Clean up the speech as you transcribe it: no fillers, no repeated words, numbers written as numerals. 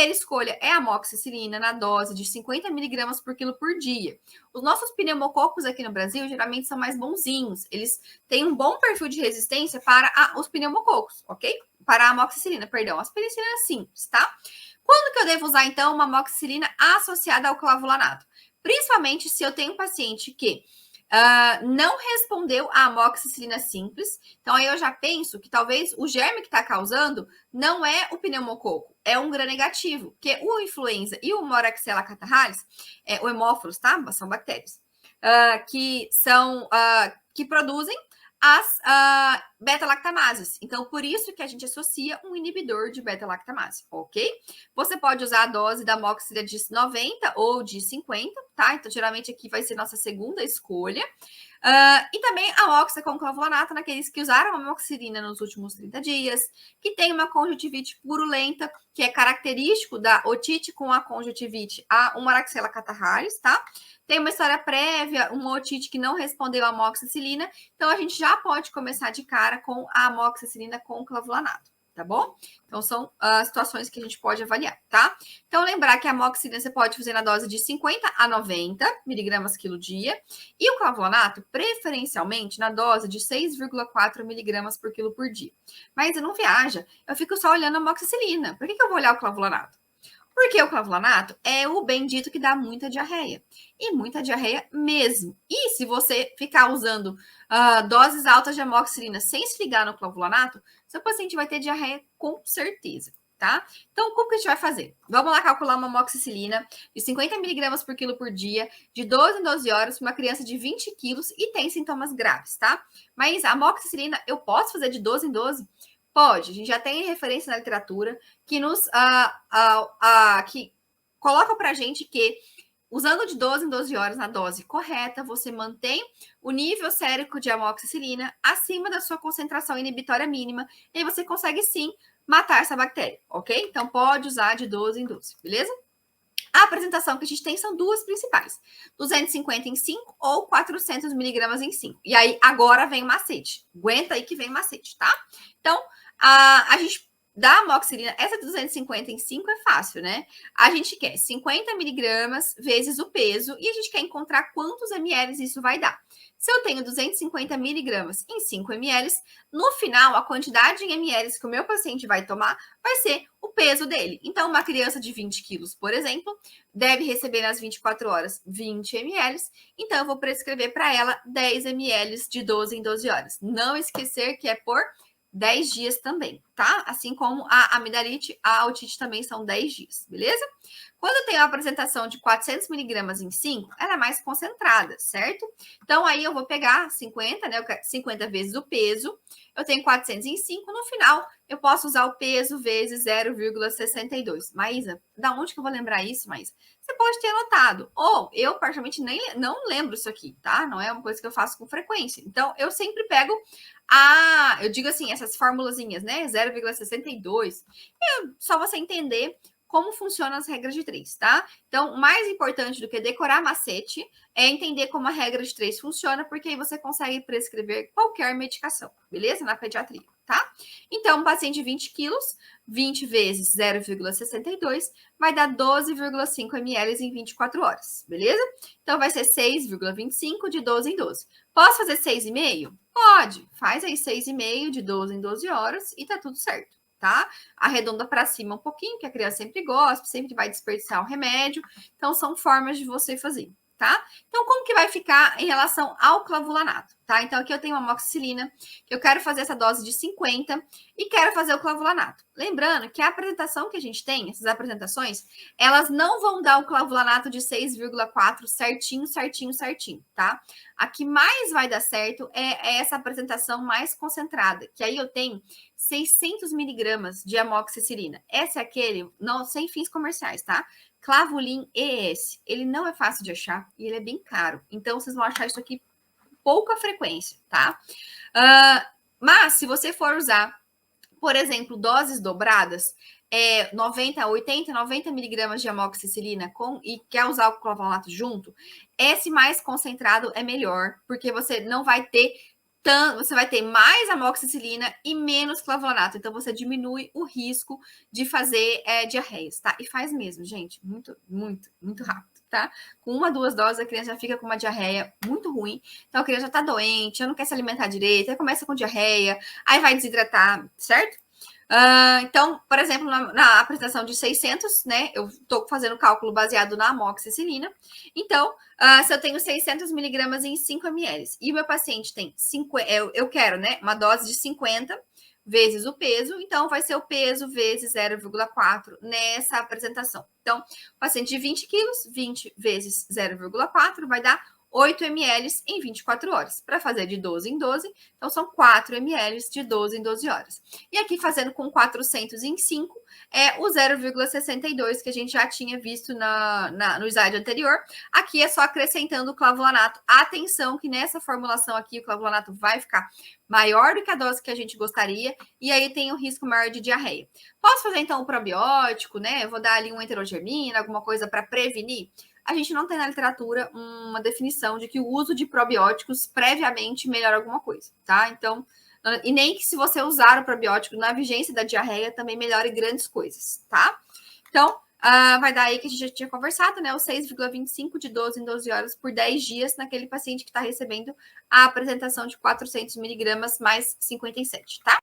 primeira escolha é a amoxicilina na dose de 50 miligramas por quilo por dia. Os nossos pneumococos aqui no Brasil geralmente são mais bonzinhos. Eles têm um bom perfil de resistência para os pneumococos, ok? Para a amoxicilina, perdão. As penicilinas simples, tá? Quando que eu devo usar, então, uma amoxicilina associada ao clavulanato? Principalmente se eu tenho um paciente que não respondeu à amoxicilina simples. Então, aí eu já penso que talvez o germe que está causando não é o pneumococo, é um gram-negativo, que o influenza e o Moraxella catarrhalis, o hemófilos, tá? São bactérias, que produzem as beta-lactamases. Então, por isso que a gente associa um inibidor de beta-lactamase, ok? Você pode usar a dose da amoxicilina de 90 ou de 50, tá? Então, geralmente aqui vai ser nossa segunda escolha. E também a amoxicilina com clavulanato naqueles que usaram a amoxicilina nos últimos 30 dias, que tem uma conjuntivite purulenta, que é característico da otite com a conjuntivite, a Moraxella catarrhalis, tá? Tem uma história prévia, uma otite que não respondeu à amoxicilina, então a gente já pode começar de cara com a amoxicilina com clavulanato, tá bom? Então são situações que a gente pode avaliar, tá? Então lembrar que a amoxicilina você pode fazer na dose de 50 a 90 miligramas quilo dia, e o clavulanato preferencialmente na dose de 6,4 miligramas por quilo por dia. Mas não viaja, eu fico só olhando a amoxicilina. Por que eu vou olhar o clavulanato? Porque o clavulanato é o bendito que dá muita diarreia. E muita diarreia mesmo. E se você ficar usando doses altas de amoxicilina sem se ligar no clavulanato, seu paciente vai ter diarreia com certeza, tá? Então, como que a gente vai fazer? Vamos lá calcular uma amoxicilina de 50 miligramas por quilo por dia, de 12 em 12 horas, para uma criança de 20 quilos e tem sintomas graves, tá? Mas a amoxicilina eu posso fazer de 12 em 12? Pode, a gente já tem referência na literatura que que coloca para a gente que usando de 12 em 12 horas na dose correta, você mantém o nível sérico de amoxicilina acima da sua concentração inibitória mínima e aí você consegue sim matar essa bactéria, ok? Então pode usar de 12 em 12, beleza? A apresentação que a gente tem são duas principais: 250 em 5 ou 400 miligramas em 5. E aí, agora vem o macete. Aguenta aí que vem o macete, tá? Então, a gente dá amoxicilina, essa 250 em 5 é fácil, né? A gente quer 50 miligramas vezes o peso e a gente quer encontrar quantos ml isso vai dar. Se eu tenho 250 miligramas em 5 ml, no final, a quantidade em ml que o meu paciente vai tomar vai ser o peso dele. Então, uma criança de 20 quilos, por exemplo, deve receber nas 24 horas 20 ml. Então, eu vou prescrever para ela 10 ml de 12 em 12 horas. Não esquecer que é por 10 dias também, tá? Assim como a amidalite, a otite também são 10 dias, beleza? Quando eu tenho a apresentação de 400 miligramas em 5, ela é mais concentrada, certo? Então, aí eu vou pegar 50, né? 50 vezes o peso. Eu tenho 400 em 5. No final, eu posso usar o peso vezes 0,62. Maísa, da onde que eu vou lembrar isso, Maísa? Você pode ter anotado. Ou eu, particularmente, não lembro isso aqui, tá? Não é uma coisa que eu faço com frequência. Então, eu sempre pego eu digo assim, essas formulazinhas, né? 0,62. Só você entender como funcionam as regras de 3, tá? Então, mais importante do que decorar macete é entender como a regra de 3 funciona, porque aí você consegue prescrever qualquer medicação, beleza? Na pediatria, tá? Então, um paciente de 20 quilos, 20 vezes 0,62 vai dar 12,5 ml em 24 horas, beleza? Então, vai ser 6,25 de 12 em 12. Posso fazer 6,5? Pode. Faz aí 6,5 de 12 em 12 horas e tá tudo certo, tá? Arredonda para cima um pouquinho, que a criança sempre gosta, sempre vai desperdiçar o remédio. Então, são formas de você fazer, tá? Então, como que vai ficar em relação ao clavulanato, tá? Então, aqui eu tenho uma amoxicilina, que eu quero fazer essa dose de 50 e quero fazer o clavulanato. Lembrando que a apresentação que a gente tem, essas apresentações, elas não vão dar o clavulanato de 6,4 certinho, certinho, certinho, tá? A que mais vai dar certo é essa apresentação mais concentrada, que aí eu tenho 600 miligramas de amoxicilina. Esse é aquele, não, sem fins comerciais, tá? Clavulin ES. Ele não é fácil de achar e ele é bem caro. Então, vocês vão achar isso aqui com pouca frequência, tá? Mas, se você for usar, por exemplo, doses dobradas, 90, 80, 90 miligramas de amoxicilina e quer usar o clavulanato junto, esse mais concentrado é melhor, porque você não vai ter você vai ter mais amoxicilina e menos clavulanato. Então, você diminui o risco de fazer diarreias, tá? E faz mesmo, gente. Muito, muito, muito rápido, tá? Com 1, 2 doses, a criança já fica com uma diarreia muito ruim. Então, a criança já tá doente, já não quer se alimentar direito, aí começa com diarreia, aí vai desidratar, certo? Então, por exemplo, na apresentação de 600, né? Eu estou fazendo cálculo baseado na amoxicilina. Então, se eu tenho 600 miligramas em 5 ml e o meu paciente tem 50, eu quero, né? Uma dose de 50 vezes o peso, então vai ser o peso vezes 0,4 nessa apresentação. Então, o paciente de 20 quilos, 20 vezes 0,4 vai dar 8 ml em 24 horas. Para fazer de 12 em 12, então são 4 ml de 12 em 12 horas. E aqui, fazendo com 400 em 5, é o 0,62 que a gente já tinha visto no slide anterior. Aqui é só acrescentando o clavulanato. Atenção que nessa formulação aqui, o clavulanato vai ficar maior do que a dose que a gente gostaria, e aí tem um risco maior de diarreia. Posso fazer, então, um probiótico, né? Eu vou dar ali um enterogermina, alguma coisa para prevenir? A gente não tem na literatura uma definição de que o uso de probióticos previamente melhora alguma coisa, tá? Então, e nem que se você usar o probiótico na vigência da diarreia também melhore grandes coisas, tá? Então, vai dar aí que a gente já tinha conversado, né? O 6,25 de 12 em 12 horas por 10 dias naquele paciente que está recebendo a apresentação de 400 miligramas mais 57, tá?